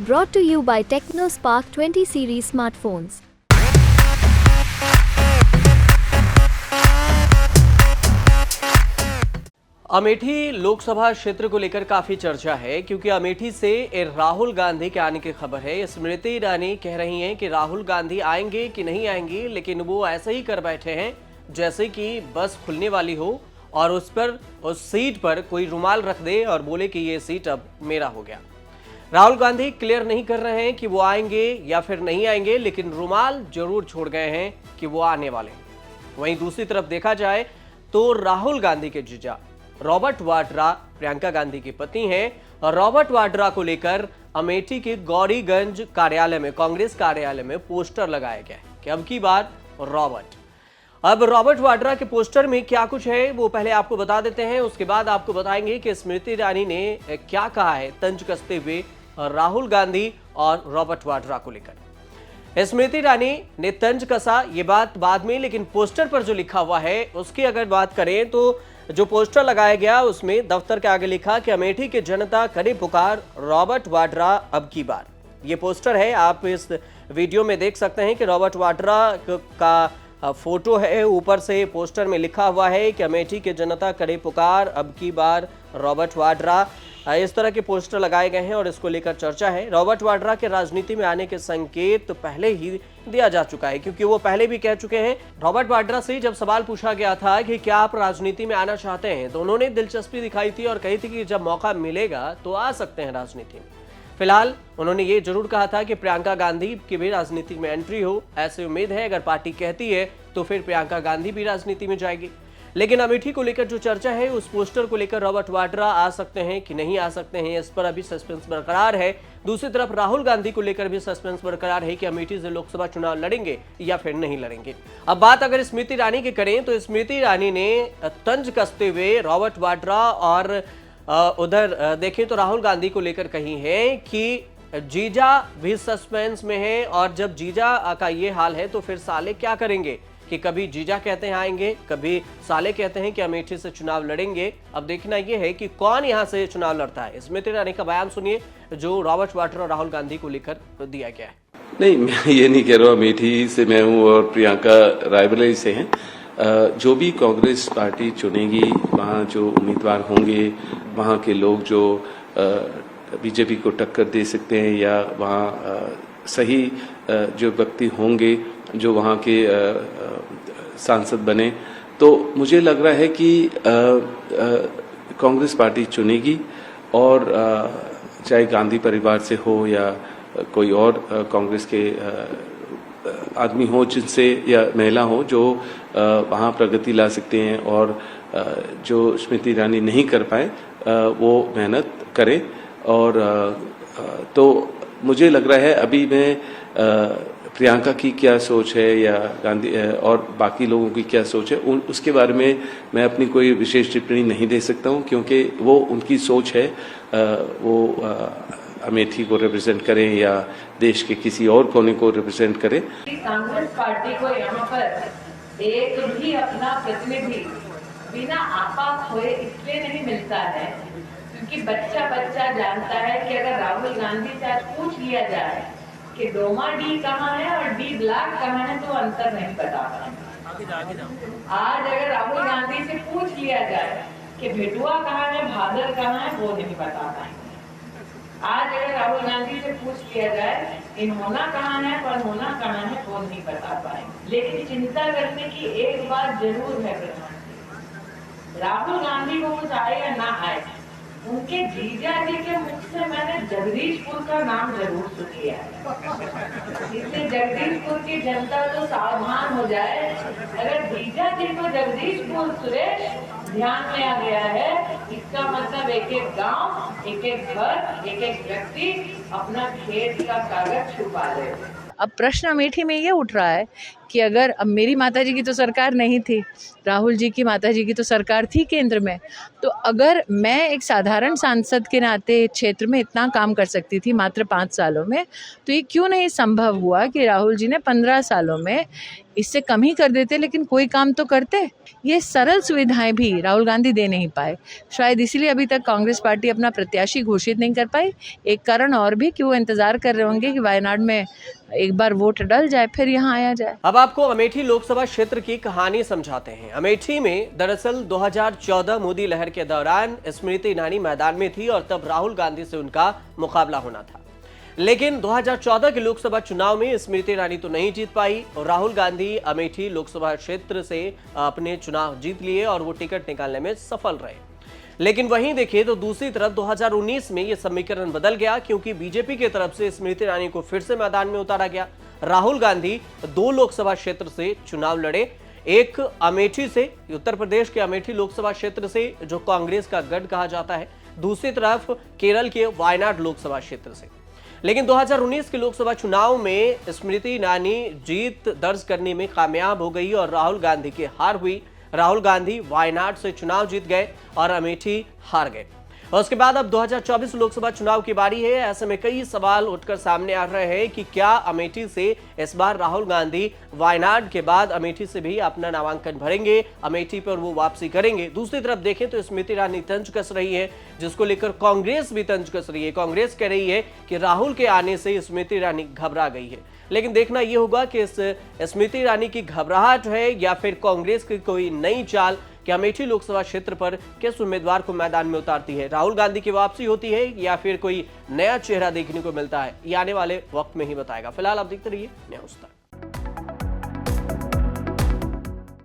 Brought to you by TechnoSpark 20 series smartphones. Amethi Lok Sabha क्षेत्र को लेकर काफी चर्चा है क्योंकि अमेठी से राहुल गांधी के आने की खबर है। स्मृति ईरानी कह रही हैं कि राहुल गांधी आएंगे कि नहीं आएंगे, लेकिन वो ऐसे ही कर बैठे हैं जैसे कि बस खुलने वाली हो और उस सीट पर कोई रुमाल रख दे और बोले कि ये सीट अब मेरा हो गया। राहुल गांधी क्लियर नहीं कर रहे हैं कि वो आएंगे या फिर नहीं आएंगे, लेकिन रुमाल जरूर छोड़ गए हैं कि वो आने वाले हैं। वहीं दूसरी तरफ देखा जाए तो राहुल गांधी के जीजा रॉबर्ट वाड्रा प्रियंका गांधी की पत्नी हैं और रॉबर्ट वाड्रा को लेकर अमेठी के गौरीगंज कार्यालय में, कांग्रेस कार्यालय में पोस्टर लगाया गया है कि अब की बार रॉबर्ट। अब रॉबर्ट वाड्रा के पोस्टर में क्या कुछ है वो पहले आपको बता देते हैं, उसके बाद आपको बताएंगे कि स्मृति ईरानी ने क्या कहा है तंज कसते हुए राहुल गांधी और रॉबर्ट वाड्रा को लेकर। स्मृति ईरानी ने तंज कसा ये बात बाद में, लेकिन पोस्टर पर जो लिखा हुआ है उसकी अगर बात करें तो जो पोस्टर लगाया गया उसमें दफ्तर के आगे लिखा कि अमेठी की जनता करे पुकार, रॉबर्ट वाड्रा अब की बार। ये पोस्टर है, आप इस वीडियो में देख सकते हैं कि रॉबर्ट वाड्रा का फोटो है, ऊपर से पोस्टर में लिखा हुआ है कि अमेठी की जनता करे पुकार, अब की बार रॉबर्ट वाड्रा। इस तरह के पोस्टर लगाए गए हैं और इसको लेकर चर्चा है। रॉबर्ट वाड्रा के राजनीति में आने के संकेत पहले ही दिया जा चुका है क्योंकि वो पहले भी कह चुके हैं। रॉबर्ट वाड्रा से जब सवाल पूछा गया था कि क्या आप राजनीति में आना चाहते हैं तो उन्होंने दिलचस्पी दिखाई थी और कही थी कि जब मौका मिलेगा तो आ सकते हैं राजनीति में। फिलहाल उन्होंने ये जरूर कहा था कि प्रियंका गांधी की भी राजनीति में एंट्री हो, ऐसी उम्मीद है। अगर पार्टी कहती है तो फिर प्रियंका गांधी भी राजनीति में जाएगी। लेकिन अमेठी को लेकर जो चर्चा है उस पोस्टर को लेकर रॉबर्ट वाड्रा आ सकते हैं कि नहीं आ सकते हैं, इस पर अभी सस्पेंस बरकरार है। दूसरी तरफ राहुल गांधी को लेकर भी सस्पेंस बरकरार है कि अमेठी से लोकसभा चुनाव लड़ेंगे या फिर नहीं लड़ेंगे। अब बात अगर स्मृति ईरानी की करें तो स्मृति ईरानी ने तंज कसते हुए रॉबर्ट वाड्रा और उधर देखें तो राहुल गांधी को लेकर कही है कि जीजा भी सस्पेंस में है और जब जीजा का ये हाल है तो फिर साले क्या करेंगे कि कभी जीजा कहते हैं आएंगे, कभी साले कहते हैं कि अमेठी से चुनाव लड़ेंगे। अब देखना यह है कि कौन यहां से चुनाव लड़ता है। स्मृति ईरानी का बयान सुनिए जो रॉबर्ट वाड्रा और राहुल गांधी को लेकर दिया गया है। नहीं, मैं ये नहीं कह रहा हूँ अमेठी से मैं हूँ और प्रियंका रायबरेली से हैं। जो भी कांग्रेस पार्टी चुनेगी वहाँ जो उम्मीदवार होंगे, वहाँ के लोग जो बीजेपी को टक्कर दे सकते हैं या वहाँ सही जो व्यक्ति होंगे जो वहाँ के सांसद बने, तो मुझे लग रहा है कि कांग्रेस पार्टी चुनेगी और चाहे गांधी परिवार से हो या कोई और कांग्रेस के आदमी हो जिनसे या महिला हो जो वहाँ प्रगति ला सकते हैं और जो स्मृति ईरानी नहीं कर पाए वो मेहनत करें। और तो मुझे लग रहा है अभी मैं प्रियंका की क्या सोच है या गांधी और बाकी लोगों की क्या सोच है उसके बारे में मैं अपनी कोई विशेष टिप्पणी नहीं दे सकता हूं क्योंकि वो उनकी सोच है। वो अमेठी को रिप्रेजेंट करें या देश के किसी और कोने को रिप्रेजेंट करें। कांग्रेस पार्टी को यहाँ पर एक भी अपना प्रतिनिधि बिना आपा खोए इसलिए नहीं मिलता है क्योंकि बच्चा जानता है कि अगर राहुल गांधी से आज पूछ लिया जाए कि डोमा डी कहाँ है और डी ब्लैक कहाँ है तो अंतर नहीं बता पाएंगे। आज अगर राहुल गांधी से पूछ लिया जाए कि भेटुआ कहाँ है, भादर कहाँ है, वो नहीं बता पाएंगे। आज अगर राहुल गांधी से पूछ लिया जाए इन्होंना कहाँ है, परहोना कहाँ है, वो नहीं बता पाएंगे। लेकिन चिंता करने की एक बात जरूर है, राहुल गांधी को कुछ आए या ना आए, उनके जीजा जी के मुख से मैंने जगदीशपुर का नाम जरूर सुन लिया है। इसलिए जगदीशपुर की जनता तो सावधान हो जाए। अगर जीजा जी को जगदीशपुर सुरेश ध्यान में आ गया है, इसका मतलब एक एक गांव, एक एक घर, एक एक व्यक्ति अपना खेत का कागज छुपा ले। अब प्रश्न अमेठी में ये उठ रहा है कि अगर अब मेरी माताजी की तो सरकार नहीं थी, राहुल जी की माताजी की तो सरकार थी केंद्र में, तो अगर मैं एक साधारण सांसद के नाते क्षेत्र में इतना काम कर सकती थी मात्र 5 सालों में, तो ये क्यों नहीं संभव हुआ कि राहुल जी ने 15 सालों में इससे कम ही कर देते, लेकिन कोई काम तो करते। ये सरल सुविधाएं भी राहुल गांधी दे नहीं पाए, शायद इसीलिए अभी तक कांग्रेस पार्टी अपना प्रत्याशी घोषित नहीं कर पाई। एक कारण और भी कि वो इंतजार कर रहे होंगे कि वायनाड में एक बार वोट डल जाए फिर यहाँ आया जाए। अब आपको अमेठी लोकसभा क्षेत्र की कहानी समझाते हैं। अमेठी में दरअसल 2014 मोदी लहर के दौरान स्मृति ईरानी मैदान में थी और तब राहुल गांधी से उनका मुकाबला होना था, लेकिन 2014 के लोकसभा चुनाव में स्मृति ईरानी तो नहीं जीत पाई और राहुल गांधी अमेठी लोकसभा क्षेत्र से अपने चुनाव जीत लिए और वो टिकट निकालने में सफल रहे। लेकिन वहीं देखिए तो दूसरी तरफ 2019 में ये समीकरण बदल गया, क्योंकि बीजेपी की तरफ से स्मृति ईरानी को फिर से मैदान में उतारा गया। राहुल गांधी 2 लोकसभा क्षेत्र से चुनाव लड़े, एक अमेठी से, उत्तर प्रदेश के अमेठी लोकसभा क्षेत्र से जो कांग्रेस का गढ़ कहा जाता है, दूसरी तरफ केरल के वायनाड लोकसभा क्षेत्र से। लेकिन 2019 के लोकसभा चुनाव में स्मृति ईरानी जीत दर्ज करने में कामयाब हो गई और राहुल गांधी की हार हुई। राहुल गांधी वायनाड से चुनाव जीत गए और अमेठी हार गए। और उसके बाद अब 2024 लोकसभा चुनाव की बारी है। ऐसे में कई सवाल उठकर सामने आ रहे हैं कि क्या अमेठी से इस बार राहुल गांधी वायनाड के बाद अमेठी से भी अपना नामांकन भरेंगे, अमेठी पर वो वापसी करेंगे। दूसरी तरफ देखें तो स्मृति ईरानी तंज कस रही है, जिसको लेकर कांग्रेस भी तंज कस रही है। कांग्रेस कह रही है कि राहुल के आने से स्मृति ईरानी घबरा गई है, लेकिन देखना यह होगा कि इस स्मृति ईरानी की घबराहट है या फिर कांग्रेस की कोई नई चाल कि अमेठी लोकसभा क्षेत्र पर किस उम्मीदवार को मैदान में उतारती है। राहुल गांधी की वापसी होती है या फिर कोई नया चेहरा देखने को मिलता है, ये आने वाले वक्त में ही बताएगा। फिलहाल आप देखते रहिए न्यूज़ तक।